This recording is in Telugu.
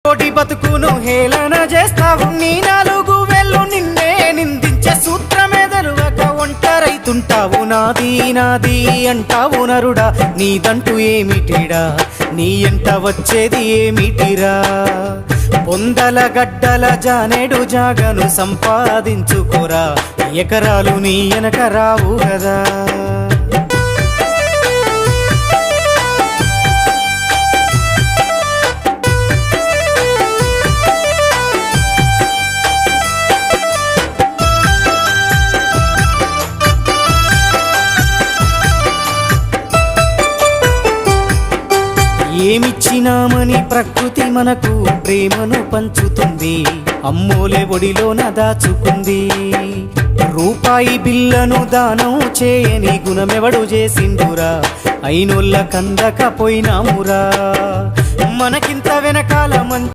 కోటి బతుకును హేళన చేస్తావు నీ నాలుగు వేళ్ళు నిన్నే నిందించే సూత్రమే తెలవక ఒంటరైతుంటావు నాది నాది అంటావు నరుడా నీదంటూ ఏమిటిడా నీ ఎంట వచ్చేది ఏమిటిరా పొందల గడ్డల జానేడు జాగను సంపాదించుకోరా ఎకరాలు నీ వెనక రావు కదా ఏమిచ్చినామని ప్రకృతి మనకు ప్రేమను పంచుతుంది అమ్మోలే ఒడిలోన దాచుకుంది రూపాయి బిల్లను దానం చేయని గుణమెవడు చేసిండురా అయినోళ్ళ కందకపోయినామురా మనకింత వెనకాల